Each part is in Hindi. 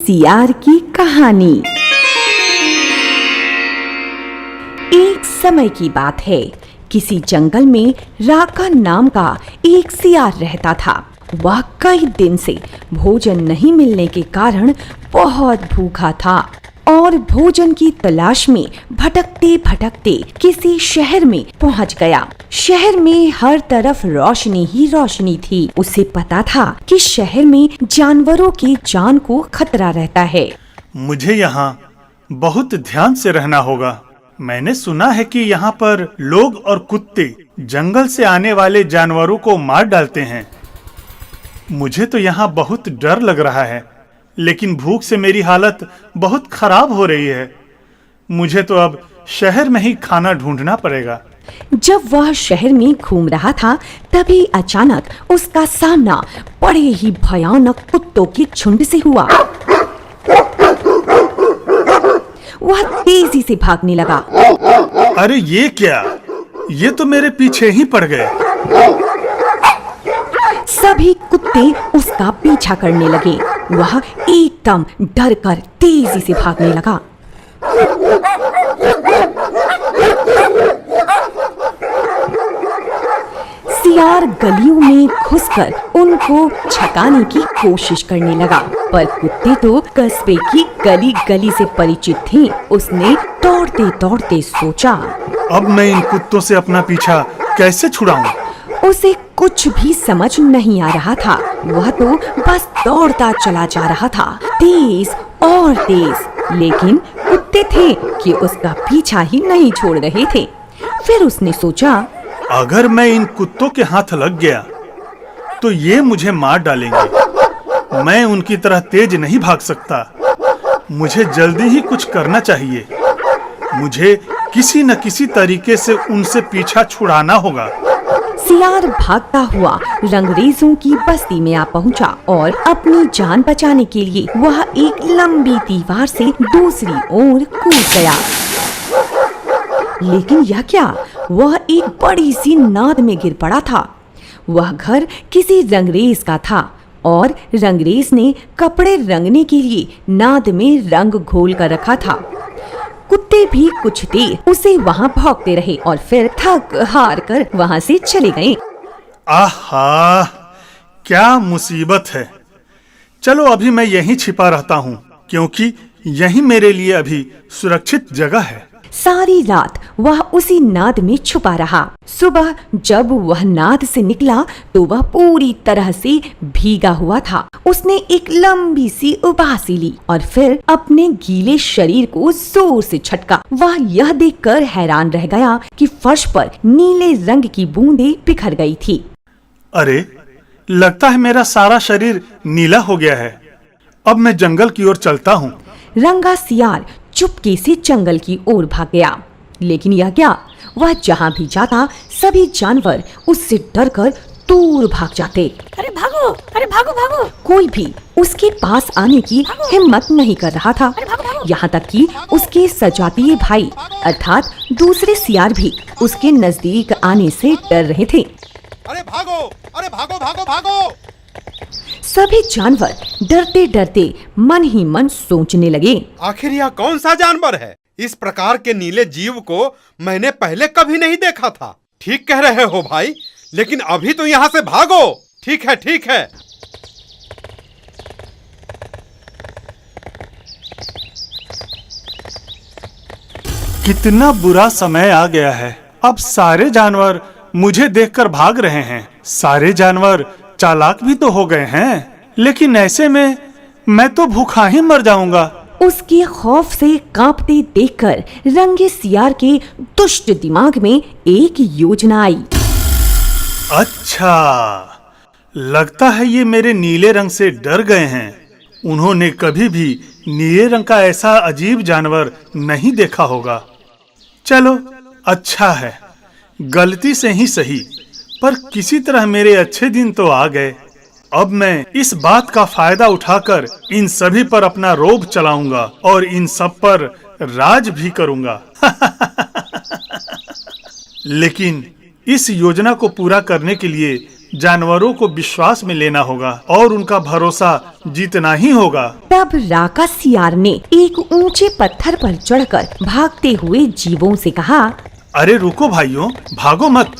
सियार की कहानी। एक समय की बात है, किसी जंगल में राका नाम का एक सियार रहता था। वह कई दिन से भोजन नहीं मिलने के कारण बहुत भूखा था और भोजन की तलाश में भटकते भटकते किसी शहर में पहुंच गया। शहर में हर तरफ रोशनी ही रोशनी थी। उसे पता था कि शहर में जानवरों की जान को खतरा रहता है। मुझे यहाँ बहुत ध्यान से रहना होगा। मैंने सुना है कि यहाँ पर लोग और कुत्ते जंगल से आने वाले जानवरों को मार डालते हैं। मुझे तो यहाँ बहुत डर लग रहा है, लेकिन भूख से मेरी हालत बहुत खराब हो रही है। मुझे तो अब शहर में ही खाना ढूंढना पड़ेगा। जब वह शहर में घूम रहा था, तभी अचानक उसका सामना बड़े ही भयानक कुत्तों के झुंड से हुआ। वह तेजी से भागने लगा। अरे ये क्या? ये तो मेरे पीछे ही पड़ गए। सभी कुत्ते उसका पीछा करने लगे। वह एकदम डर कर तेजी से भागने लगा। सियार गलियों में घुसकर उनको छकाने की कोशिश करने लगा, पर कुत्ते तो कस्बे की गली गली से परिचित थे। उसने दौड़ते दौड़ते सोचा, अब मैं इन कुत्तों से अपना पीछा कैसे छुड़ाऊं? उसे कुछ भी समझ नहीं आ रहा था। वह तो बस दौड़ता चला जा रहा था, तेज और तेज, लेकिन कुत्ते थे कि उसका पीछा ही नहीं छोड़ रहे थे। फिर उसने सोचा, अगर मैं इन कुत्तों के हाथ लग गया तो ये मुझे मार डालेंगे। मैं उनकी तरह तेज नहीं भाग सकता। मुझे जल्दी ही कुछ करना चाहिए। मुझे किसी न किसी तरीके से उनसे पीछा छुड़ाना होगा। सियार भागता हुआ रंगरेजों की बस्ती में आ पहुंचा और अपनी जान बचाने के लिए वह एक लंबी दीवार से दूसरी ओर कूद गया। लेकिन यह क्या? वह एक बड़ी सी नाद में गिर पड़ा था। वह घर किसी रंगरेज का था और रंगरेज ने कपड़े रंगने के लिए नाद में रंग घोल कर रखा था। कुत्ते भी कुछ देर उसे वहां भौंकते रहे और फिर थक हार कर वहां से चले गए। आहा, क्या मुसीबत है। चलो अभी मैं यहीं छिपा रहता हूँ, क्योंकि यहीं मेरे लिए अभी सुरक्षित जगह है। सारी रात वह उसी नाद में छुपा रहा। सुबह जब वह नाद से निकला तो वह पूरी तरह से भीगा हुआ था। उसने एक लंबी सी उबासी ली और फिर अपने गीले शरीर को जोर से झटका। वह यह देखकर हैरान रह गया कि फर्श पर नीले रंग की बूंदें बिखर गई थी। अरे, लगता है मेरा सारा शरीर नीला हो गया है। अब मैं जंगल की ओर चलता हूँ। रंगा सियार चुपके से जंगल की ओर भाग गया। लेकिन यह क्या? वह जहाँ भी जाता सभी जानवर उससे डरकर दूर भाग जाते। अरे भागो, अरे भागो भागो। कोई भी उसके पास आने की हिम्मत नहीं कर रहा था। यहाँ तक कि उसके सजातीय भाई अर्थात दूसरे सियार भी उसके नजदीक आने से डर रहे थे। अरे भागो, अरे भागो भागो भागो। सभी जानवर डरते डरते मन ही मन सोचने लगे, आखिर यह कौन सा जानवर है? इस प्रकार के नीले जीव को मैंने पहले कभी नहीं देखा था। ठीक कह रहे हो भाई, लेकिन अभी तो यहाँ से भागो। ठीक है, ठीक है। कितना बुरा समय आ गया है। अब सारे जानवर मुझे देखकर भाग रहे हैं। सारे जानवर चालाक भी तो हो गए हैं, लेकिन ऐसे में मैं तो भूखा ही मर जाऊंगा। उसके खौफ से कांपते देखकर रंगे सियार के दुष्ट दिमाग में एक योजना आई। अच्छा, लगता है ये मेरे नीले रंग से डर गए हैं। उन्होंने कभी भी नीले रंग का ऐसा अजीब जानवर नहीं देखा होगा। चलो, अच्छा है, गलती से ही सही, पर किसी तरह मेरे अच्छे दिन तो आ गए। अब मैं इस बात का फायदा उठाकर इन सभी पर अपना रोब चलाऊंगा और इन सब पर राज भी करूंगा। लेकिन इस योजना को पूरा करने के लिए जानवरों को विश्वास में लेना होगा और उनका भरोसा जीतना ही होगा। तब राका सियार ने एक ऊंचे पत्थर पर चढ़कर भागते हुए जीवों से कहा, अरे रुको भाइयों, भागो मत,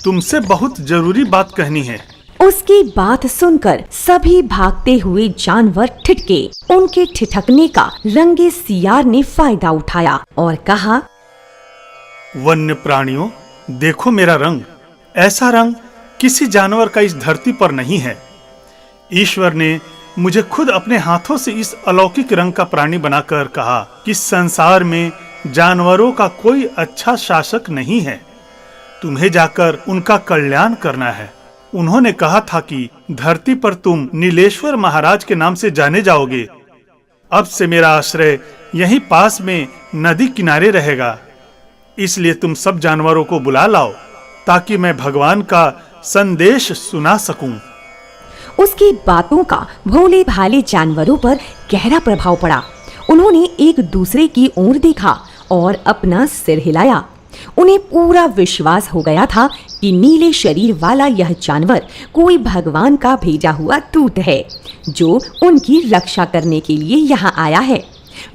तुमसे बहुत जरूरी बात कहनी है। उसकी बात सुनकर सभी भागते हुए जानवर ठिठके। उनके ठिठकने का रंगे सियार ने फायदा उठाया और कहा, वन्य प्राणियों, देखो मेरा रंग। ऐसा रंग किसी जानवर का इस धरती पर नहीं है। ईश्वर ने मुझे खुद अपने हाथों से इस अलौकिक रंग का प्राणी बनाकर कहा कि संसार में जानवरों का कोई अच्छा शासक नहीं है, तुम्हें जाकर उनका कल्याण करना है। उन्होंने कहा था कि धरती पर तुम नीलेश्वर महाराज के नाम से जाने जाओगे। अब से मेरा आश्रय यहीं पास में नदी किनारे रहेगा, इसलिए तुम सब जानवरों को बुला लाओ ताकि मैं भगवान का संदेश सुना सकूं। उसकी बातों का भोले भाले जानवरों पर गहरा प्रभाव पड़ा। उन्होंने एक दूसरे की ओर देखा और अपना सिर हिलाया। उन्हें पूरा विश्वास हो गया था कि नीले शरीर वाला यह जानवर कोई भगवान का भेजा हुआ दूत है जो उनकी रक्षा करने के लिए यहाँ आया है।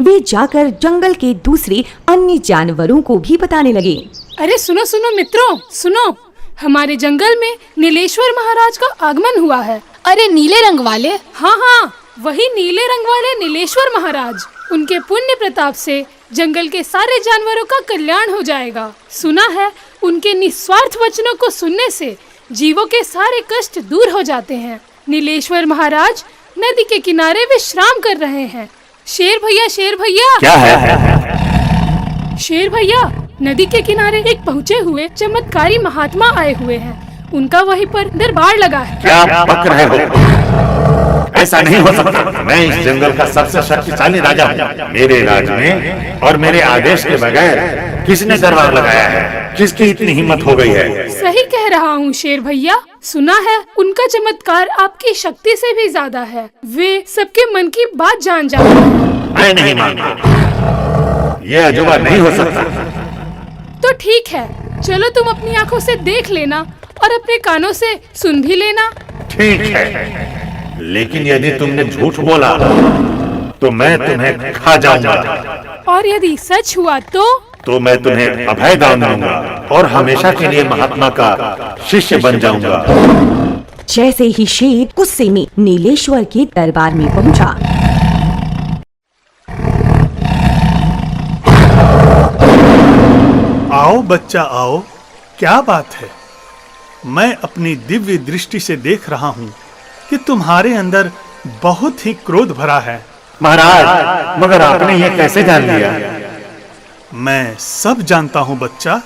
वे जाकर जंगल के दूसरे अन्य जानवरों को भी बताने लगे। अरे सुनो सुनो मित्रों, सुनो, हमारे जंगल में नीलेश्वर महाराज का आगमन हुआ है। अरे नीले रंग वाले? हाँ हाँ, वही नीले रंग वाले नीलेश्वर महाराज। उनके पुण्य प्रताप से जंगल के सारे जानवरों का कल्याण हो जाएगा। सुना है उनके निस्वार्थ वचनों को सुनने से जीवों के सारे कष्ट दूर हो जाते हैं। नीलेश्वर महाराज नदी के किनारे विश्राम कर रहे हैं। शेर भैया, शेर भैया, क्या है? शेर भैया, नदी के किनारे एक पहुँचे हुए चमत्कारी महात्मा आए हुए हैं। उनका वहीं पर दरबार लगा है। क्या बक रहे हो? ऐसा नहीं हो सकता। मैं इस जंगल का सबसे शक्तिशाली राजा हूँ। मेरे राज में और मेरे आदेश के बगैर किसने दरबार लगाया है? किसकी इतनी हिम्मत हो गई है? सही कह रहा हूँ शेर भैया। सुना है उनका चमत्कार आपकी शक्ति से भी ज्यादा है। वे सबके मन की बात जान जाते हैं। मैं नहीं मानता, ये अजूबा नहीं हो सकता। तो ठीक है, चलो तुम अपनी आंखों से देख लेना और अपने कानों से सुन भी लेना। ठीक है, लेकिन यदि तुमने झूठ बोला तो मैं तुम्हें खा जाऊंगा। और यदि सच हुआ तो मैं तुम्हें अभय दान दूंगा और हमेशा के लिए महात्मा का शिष्य बन जाऊंगा। जैसे ही शेर गुस्से में नीलेश्वर के दरबार में पहुंचा, आओ बच्चा आओ, क्या बात है? मैं अपनी दिव्य दृष्टि से देख रहा हूँ कि तुम्हारे अंदर बहुत ही क्रोध भरा है। महाराज, मगर आपने ये कैसे जान लिया? मैं सब जानता हूँ बच्चा,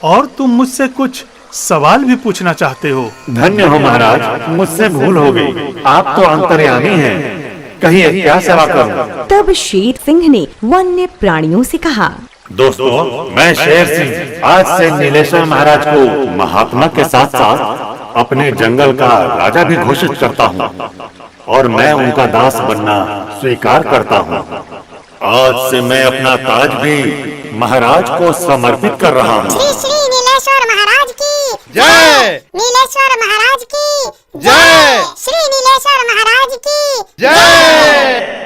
और तुम मुझसे कुछ सवाल भी पूछना चाहते हो। धन्य हो महाराज, मुझसे भूल हो गई। आप तो अंतर्यामी हैं। कहिए क्या सेवा करूं? तब शेर सिंह ने वन्य प्राणियों से कहा, दोस्तों, मैं शेर सिंह आज से नीलेश्वर महाराज को महात्मा के साथ साथ अपने जंगल का राजा भी घोषित करता हूँ और मैं उनका दास बनना स्वीकार करता हूँ। आज से मैं अपना ताज भी महाराज को समर्पित कर रहा हूँ। श्री श्री नीलेश्वर महाराज की जय! नीलेश्वर महाराज की जय! श्री नीलेश्वर महाराज की जय!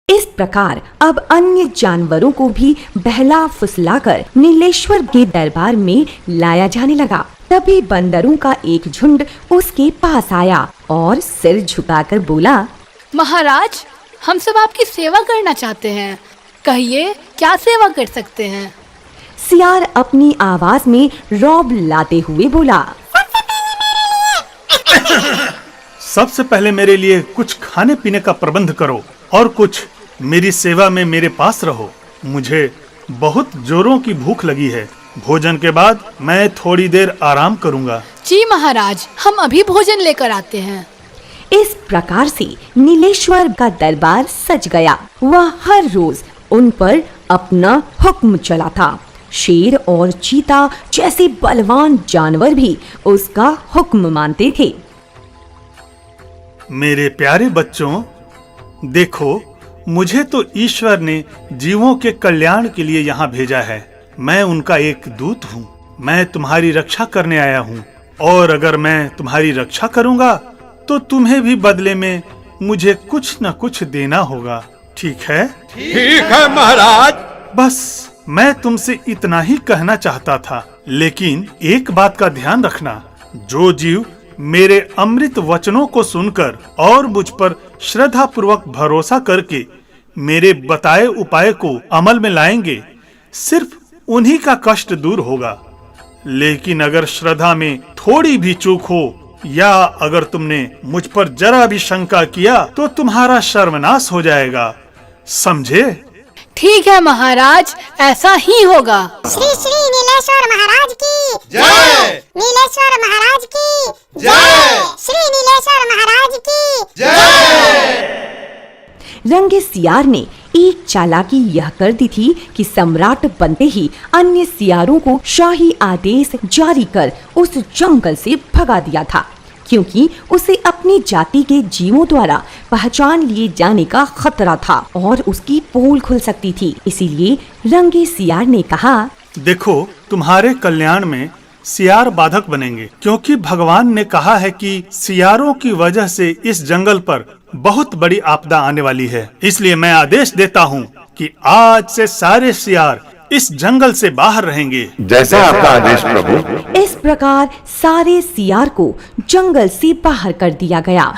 इस प्रकार अब अन्य जानवरों को भी बहला फुसलाकर नीलेश्वर के दरबार में लाया जाने लगा। तभी बंदरों का एक झुंड उसके पास आया और सिर झुकाकर बोला, महाराज, हम सब आपकी सेवा करना चाहते हैं। कहिए क्या सेवा कर सकते हैं? सियार अपनी आवाज में रौब लाते हुए बोला, सबसे पहले मेरे लिए कुछ खाने पीने का प्रबंध करो और कुछ मेरी सेवा में मेरे पास रहो। मुझे बहुत जोरों की भूख लगी है। भोजन के बाद मैं थोड़ी देर आराम करूंगा। जी महाराज, हम अभी भोजन लेकर आते हैं। इस प्रकार से नीलेश्वर का दरबार सज गया। वह हर रोज उन पर अपना हुक्म चलाता। शेर और चीता जैसे बलवान जानवर भी उसका हुक्म मानते थे। मेरे प्यारे बच्चों, देखो, मुझे तो ईश्वर ने जीवों के कल्याण के लिए यहाँ भेजा है। मैं उनका एक दूत हूँ। मैं तुम्हारी रक्षा करने आया हूँ। और अगर मैं तुम्हारी रक्षा करूंगा तो तुम्हें भी बदले में मुझे कुछ न कुछ देना होगा, ठीक है? ठीक है महाराज। बस मैं तुमसे इतना ही कहना चाहता था, लेकिन एक बात का ध्यान रखना, जो जीव मेरे अमृत वचनों को सुनकर और मुझ पर श्रद्धा पूर्वक भरोसा करके मेरे बताए उपाय को अमल में लाएंगे, सिर्फ उन्हीं का कष्ट दूर होगा। लेकिन अगर श्रद्धा में थोड़ी भी चूक हो या अगर तुमने मुझ पर जरा भी शंका किया तो तुम्हारा सर्वनाश हो जाएगा, समझे? ठीक है महाराज, ऐसा ही होगा। श्री श्री नीलेश्वर महाराज की जय। नीलेश्वर महाराज की जय। श्री नीलेश्वर महाराज की जय। रंगे सियार ने एक चालाकी यह कर दी थी कि सम्राट बनते ही अन्य सियारों को शाही आदेश जारी कर उस जंगल से भगा दिया था, क्योंकि उसे अपनी जाति के जीवों द्वारा पहचान लिए जाने का खतरा था और उसकी पोल खुल सकती थी। इसीलिए रंगे सियार ने कहा, देखो, तुम्हारे कल्याण में सियार बाधक बनेंगे, क्योंकि भगवान ने कहा है कि सियारों की वजह से इस जंगल पर बहुत बड़ी आपदा आने वाली है। इसलिए मैं आदेश देता हूँ कि आज से सारे सियार इस जंगल से बाहर रहेंगे। जैसा आपका आदेश प्रभु। इस प्रकार सारे सियार को जंगल से बाहर कर दिया गया।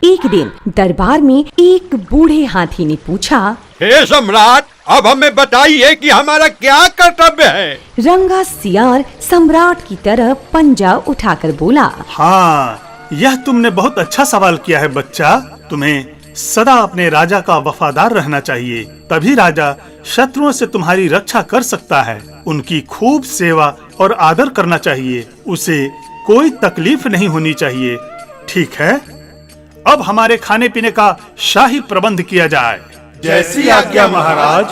एक दिन दरबार में एक बूढ़े हाथी ने पूछा, हे सम्राट, अब हमें बताइए कि हमारा क्या कर्तव्य है? रंगा सियार सम्राट की तरफ पंजा उठाकर बोला, हाँ, यह तुमने बहुत अच्छा सवाल किया है बच्चा। तुम्हें सदा अपने राजा का वफादार रहना चाहिए, तभी राजा शत्रुओं से तुम्हारी रक्षा कर सकता है। उनकी खूब सेवा और आदर करना चाहिए, उसे कोई तकलीफ नहीं होनी चाहिए, ठीक है? अब हमारे खाने पीने का शाही प्रबंध किया जाए। जैसी आज्ञा महाराज।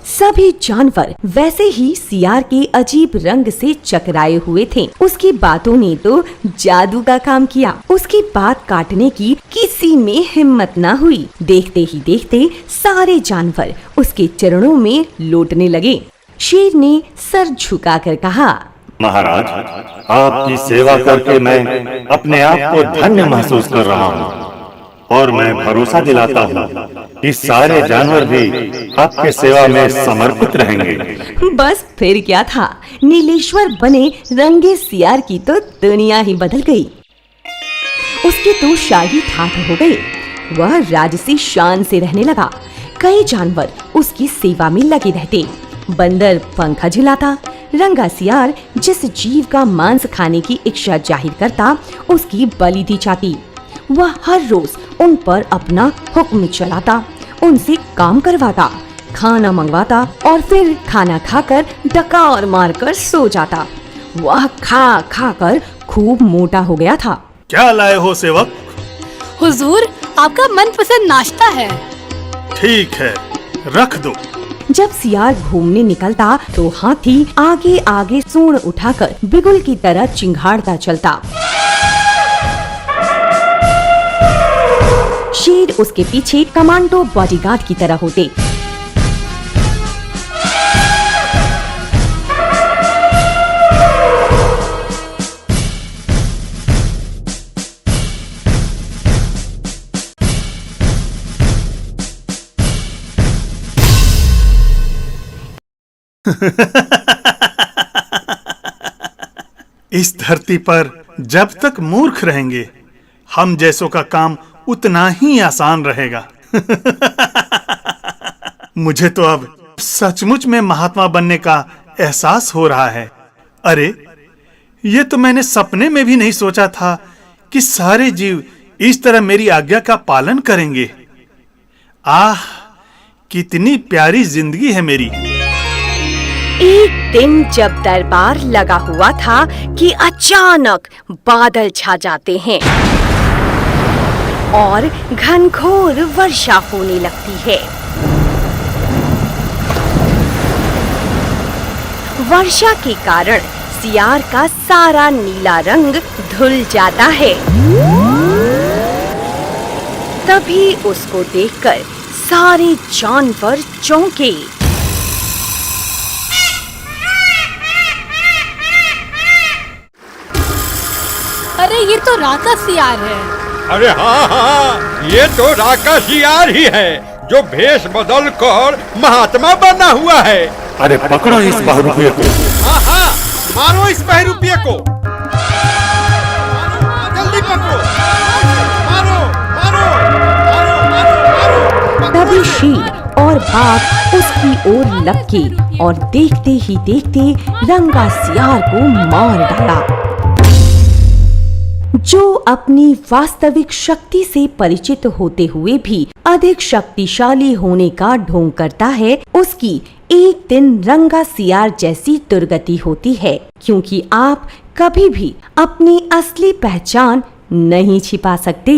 सभी जानवर वैसे ही सियार के अजीब रंग से चकराए हुए थे। उसकी बातों ने तो जादू का काम किया। उसकी बात काटने की किसी में हिम्मत न हुई। देखते ही देखते सारे जानवर उसके चरणों में लौटने लगे। शेर ने सर झुकाकर कहा, महाराज, आपकी सेवा करके मैं अपने आप को धन्य महसूस कर रहा हूँ और मैं भरोसा दिलाता हूँ कि सारे जानवर भी आपके सेवा में समर्पित रहेंगे। बस फिर क्या था, नीलेश्वर बने रंगे सियार की तो दुनिया ही बदल गई। उसके तो शाही ठाठ हो गए। वह राजसी शान से रहने लगा। कई जानवर उसकी सेवा में लगे रहते। बंदर पंखा झुलाता। रंगा सियार जिस जीव का मांस खाने की इच्छा जाहिर करता, उसकी बलि दी जाती। वह हर रोज उन पर अपना हुक्म चलाता, उनसे काम करवाता, खाना मंगवाता और फिर खाना खाकर डकार मारकर सो जाता। वह खा खा कर खूब मोटा हो गया था। क्या लाए हो सेवक? हुजूर, आपका मनपसंद नाश्ता है। ठीक है, रख दो। जब सियार घूमने निकलता तो हाथी आगे आगे सूंड उठाकर बिगुल की तरह चिंघाड़ता चलता। शेर उसके पीछे कमांडो बॉडीगार्ड की तरह होते। इस धरती पर जब तक मूर्ख रहेंगे, हम जैसों का काम उतना ही आसान रहेगा। मुझे तो अब सचमुच में महात्मा बनने का एहसास हो रहा है। अरे, ये तो मैंने सपने में भी नहीं सोचा था कि सारे जीव इस तरह मेरी आज्ञा का पालन करेंगे। आह, कितनी प्यारी जिंदगी है मेरी। एक दिन जब दरबार लगा हुआ था कि अचानक बादल छा जाते हैं और घनघोर वर्षा होने लगती है। वर्षा के कारण सियार का सारा नीला रंग धुल जाता है। तभी उसको देखकर सारे जानवर चौंके। अरे ये तो राका सियार है। अरे हाँ हाँ, ये तो राका सियार ही है जो भेष बदल कर महात्मा बना हुआ है। अरे पकड़ो इस बहुरूपिये को। हाँ हाँ, मारो इस बहुरूपिये को, जल्दी पकड़ो, मारो मारो मारो मारो मारो। तभी शेर और बाघ उसकी ओर लपके और देखते ही देखते रंगा सियार को मार डाला। जो अपनी वास्तविक शक्ति से परिचित होते हुए भी अधिक शक्तिशाली होने का ढोंग करता है, उसकी एक दिन रंगा सियार जैसी दुर्गति होती है, क्योंकि आप कभी भी अपनी असली पहचान नहीं छिपा सकते।